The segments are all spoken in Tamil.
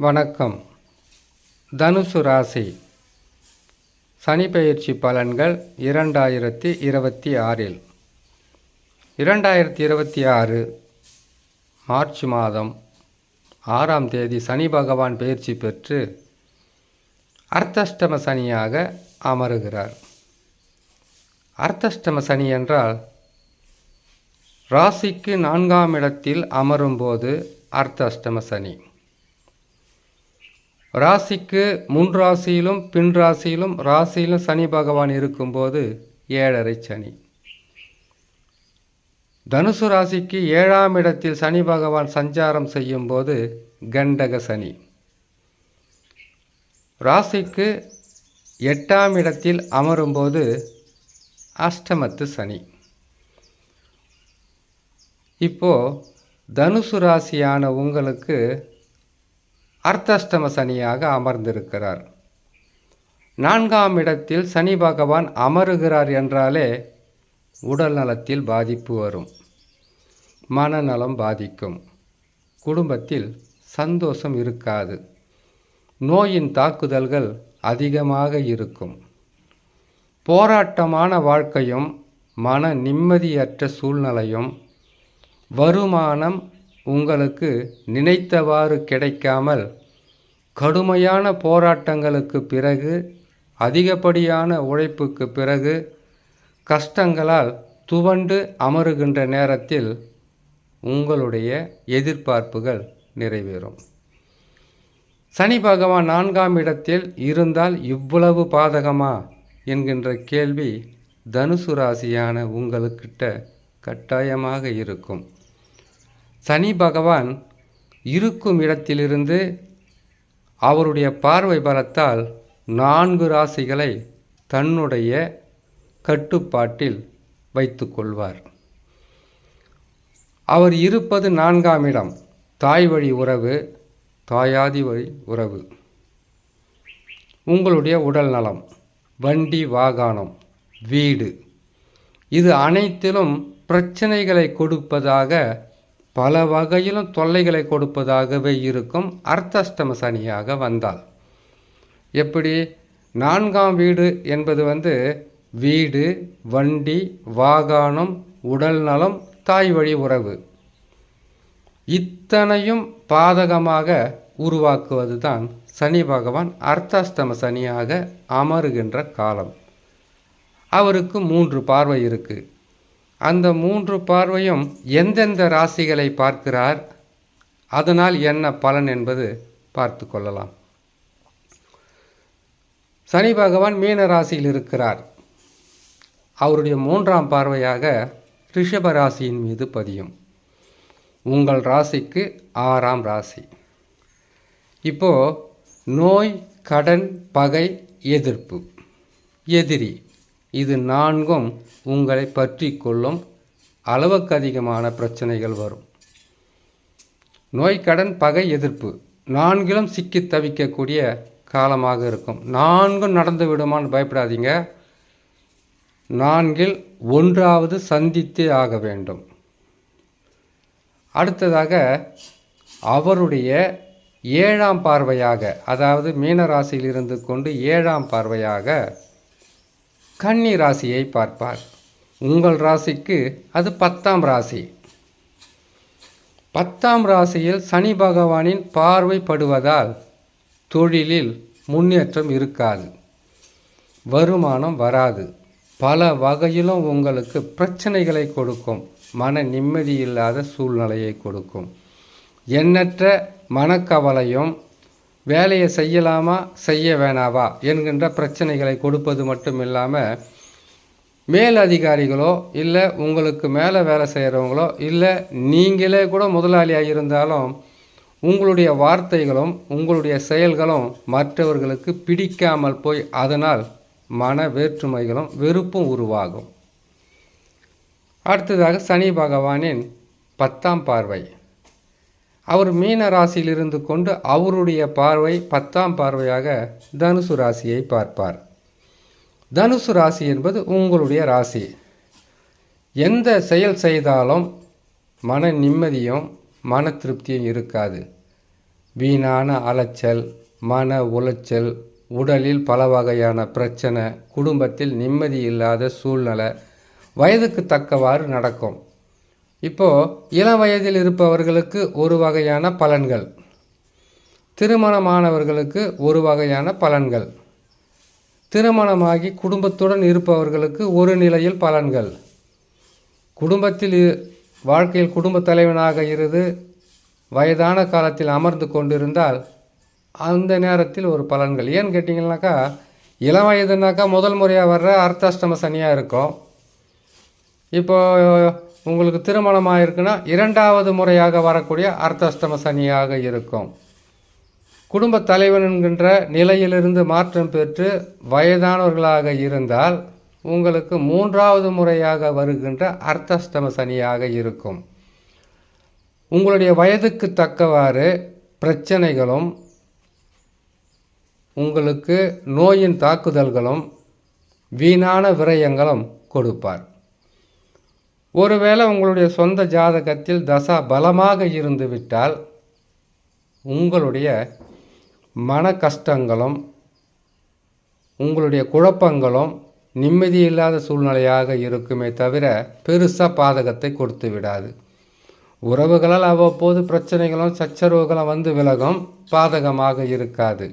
வணக்கம். தனுசு ராசி சனி பெயர்ச்சி பலன்கள் 2026. 2026 மார்ச் மாதம் 6ஆம் தேதி சனி பகவான் பெயர்ச்சி பெற்று அர்த்தஷ்டம சனியாக அமருகிறார். அர்த்தஷ்டம சனி என்றால் ராசிக்கு 4ஆம் இடத்தில் அமரும்போது அர்த்தஷ்டம சனி. ராசிக்கு முன் ராசியிலும் பின் ராசியிலும் சனி பகவான் இருக்கும்போது 7.5 சனி. தனுசு ராசிக்கு 7ஆம் இடத்தில் சனி பகவான் சஞ்சாரம் செய்யும்போது கண்டக சனி. ராசிக்கு 8ஆம் இடத்தில் அமரும்போது அஷ்டமத்து சனி. இப்போ தனுசு ராசியான உங்களுக்கு அர்த்தஷ்டம சனியாக அமர்ந்திருக்கிறார். 4ஆம் இடத்தில் சனி பகவான் அமருகிறார் என்றாலே உடல் நலத்தில் பாதிப்பு வரும், மனநலம் பாதிக்கும், குடும்பத்தில் சந்தோஷம் இருக்காது, நோயின் தாக்குதல்கள் அதிகமாக இருக்கும், போராட்டமான வாழ்க்கையும் மன நிம்மதியற்ற சூழ்நிலையும், வருமானம் உங்களுக்கு நினைத்தவாறு கிடைக்காமல் கடுமையான போராட்டங்களுக்கு பிறகு, அதிகப்படியான உழைப்புக்கு பிறகு கஷ்டங்களால் துவண்டு அமருகின்ற நேரத்தில் உங்களுடைய எதிர்பார்ப்புகள் நிறைவேறும். சனி பகவான் 4ஆம் இடத்தில் இருந்தால் இவ்வளவு பாதகமா என்கின்ற கேள்வி தனுசு ராசியான உங்களுக்கிட்ட கட்டாயமாக இருக்கும். சனி பகவான் இருக்கும் இடத்திலிருந்து அவருடைய பார்வை பலத்தால் 4 ராசிகளை தன்னுடைய கட்டுப்பாட்டில் வைத்து கொள்வார். அவர் இருப்பது 4ஆம் இடம். தாய் வழி உறவு, தாயாதி வழி உறவு, உங்களுடைய உடல் நலம், வண்டி வாகனம், வீடு, இது அனைத்திலும் பிரச்சனைகளை கொடுப்பதாக, பல வகையிலும் தொல்லைகளை கொடுப்பதாகவே இருக்கும் அர்த்தஷ்டம சனியாக வந்தால். எப்படி? 4ஆம் வீடு என்பது வீடு, வண்டி, வாகனம், உடல் நலம், தாய் வழி உறவு, இத்தனையும் பாதகமாக உருவாக்குவது தான் சனி பகவான் அர்த்தஷ்டம சனியாக அமருகின்ற காலம். அவருக்கு 3 பார்வை இருக்குது. அந்த 3 பார்வையும் எந்தெந்த ராசிகளை பார்க்கிறார், அதனால் என்ன பலன் என்பது பார்த்து கொள்ளலாம். சனி பகவான் மீன ராசியில் இருக்கிறார். அவருடைய 3ஆம் பார்வையாக ரிஷப ராசியின் மீது பதியும். உங்கள் ராசிக்கு 6ஆம் ராசி. இப்போ நோய், கடன், பகை, எதிர்ப்பு, எதிரி, இது 4ம் உங்களை பற்றி கொள்ளும். அளவுக்கு அதிகமான பிரச்சனைகள் வரும். நோய், கடன், பகை, எதிர்ப்பு 4லும் சிக்கி தவிக்கக்கூடிய காலமாக இருக்கும். 4ம் நடந்து விடுமான்னு பயப்படாதீங்க. 4இல் ஒன்றாவது சந்தித்தே ஆக வேண்டும். அடுத்ததாக அவருடைய 7ஆம் பார்வையாக, அதாவது மீன ராசியில் இருந்து கொண்டு 7ஆம் பார்வையாக கன்னி ராசியை பார்ப்பார். உங்கள் ராசிக்கு அது 10ஆம் ராசி. 10ஆம் ராசியில் சனி பகவானின் பார்வை படுவதால் தொழிலில் முன்னேற்றம் இருக்காது, வருமானம் வராது, பல வகையிலும் உங்களுக்கு பிரச்சனைகளை கொடுக்கும், மன நிம்மதியில்லாத சூழ்நிலையை கொடுக்கும், எண்ணற்ற மனக்கவலையும், வேலையை செய்யலாமா செய்ய வேணாவா என்கின்ற பிரச்சனைகளை கொடுப்பது மட்டும் இல்லாமல், மேல் அதிகாரிகளோ இல்லை உங்களுக்கு மேலே வேலை செய்கிறவங்களோ இல்லை நீங்களே கூட முதலாளியாக இருந்தாலும் உங்களுடைய வார்த்தைகளும் உங்களுடைய செயல்களும் மற்றவர்களுக்கு பிடிக்காமல் போய் அதனால் மன வேற்றுமைகளும் வெறுப்பும் உருவாகும். அடுத்ததாக சனி பகவானின் 10ஆம் பார்வை. அவர் மீன ராசியில் இருந்து கொண்டு அவருடைய பார்வை 10ஆம் பார்வையாக தனுசு ராசியை பார்ப்பார். தனுசு ராசி என்பது உங்களுடைய ராசி. எந்த செயல் செய்தாலும் மன நிம்மதியும் மன திருப்தியும் இருக்காது. வீணான அலைச்சல், மன உளைச்சல், உடலில் பல வகையான பிரச்சனை, குடும்பத்தில் நிம்மதி இல்லாத சூழ்நிலை வயதுக்கு தக்கவாறு நடக்கும். இப்போது இளம் வயதில் இருப்பவர்களுக்கு ஒரு வகையான பலன்கள், திருமணமானவர்களுக்கு ஒரு வகையான பலன்கள், திருமணமாகி குடும்பத்துடன் இருப்பவர்களுக்கு ஒரு நிலையில் பலன்கள், குடும்பத்தில் வாழ்க்கையில் குடும்ப தலைவனாக இருந்து வயதான காலத்தில் அமர்ந்து கொண்டிருந்தால் அந்த நேரத்தில் ஒரு பலன்கள். ஏன்னு கேட்டிங்கன்னாக்கா, இளம் வயதுனாக்கா முதல் முறையாக வர்ற அர்த்தாஷ்டம சனியாக இருக்கும். இப்போ உங்களுக்கு திருமணமாக இருக்குன்னா 2வது முறையாக வரக்கூடிய அர்த்தாஷ்டம சனியாக இருக்கும். குடும்ப தலைவன் என்கின்ற நிலையிலிருந்து மாற்றம் பெற்று வயதானவர்களாக இருந்தால் உங்களுக்கு 3வது முறையாக வருகின்ற அர்த்தாஷ்டம சனியாக இருக்கும். உங்களுடைய வயதுக்கு தக்கவாறு பிரச்சனைகளும், உங்களுக்கு நோயின் தாக்குதல்களும், வீணான விரயங்களும் கொடுப்பார். ஒருவேளை உங்களுடைய சொந்த ஜாதகத்தில் தசா பலமாக இருந்து விட்டால் உங்களுடைய மன கஷ்டங்களும், உங்களுடைய குழப்பங்களும் நிம்மதி இல்லாத சூழ்நிலையாக இருக்குமே தவிர பெருசாக பாதகத்தை கொடுத்து விடாது. உறவுகளால் அவ்வப்போது பிரச்சனைகளும் சச்சரவுகளும் வந்து விலகும், பாதகமாக இருக்காது.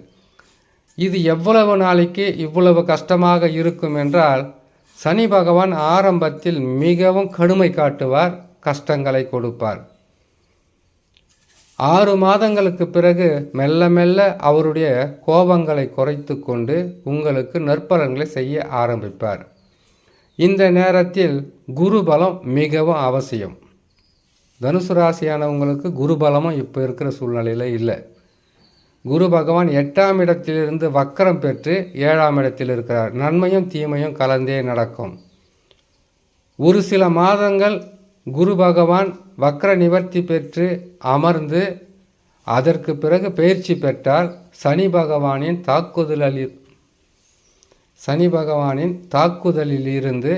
இது எவ்வளவு நாளைக்கு இவ்வளவு கஷ்டமாக இருக்கும் என்றால், சனி பகவான் ஆரம்பத்தில் மிகவும் கடுமை காட்டுவார், கஷ்டங்களை கொடுப்பார். 6 மாதங்களுக்கு பிறகு மெல்ல மெல்ல அவருடைய கோபங்களை குறைத்து கொண்டு உங்களுக்கு நற்பலன்களை செய்ய ஆரம்பிப்பார். இந்த நேரத்தில் குரு பலம் மிகவும் அவசியம். தனுசு ராசியானவங்களுக்கு குரு பலமும் இப்போ இருக்கிற சூழ்நிலையில் இல்லை. குரு பகவான் 8ஆம் இடத்திலிருந்து வக்கரம் பெற்று 7ஆம் இடத்தில் இருக்கிறார். நன்மையும் தீமையும் கலந்தே நடக்கும். ஒரு சில மாதங்கள் குரு பகவான் வக்கர நிவர்த்தி பெற்று அமர்ந்து அதற்கு பிறகு பயிற்சி பெற்றால் சனி பகவானின் தாக்குதலில் இருந்து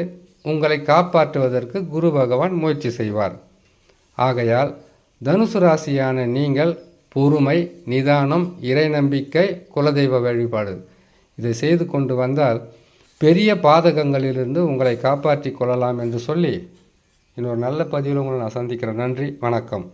உங்களை காப்பாற்றுவதற்கு குரு பகவான் முயற்சி செய்வார். ஆகையால் தனுசு ராசியான நீங்கள் பொறுமை, நிதானம், இறை நம்பிக்கை, குலதெய்வ வழிபாடு இதை செய்து கொண்டு வந்தால் பெரிய பாதகங்களிலிருந்து உங்களை காப்பாற்றி கொள்ளலாம் என்று சொல்லி இன்னொரு நல்ல பதிவில் உங்களை நான் சந்திக்கிறேன். நன்றி, வணக்கம்.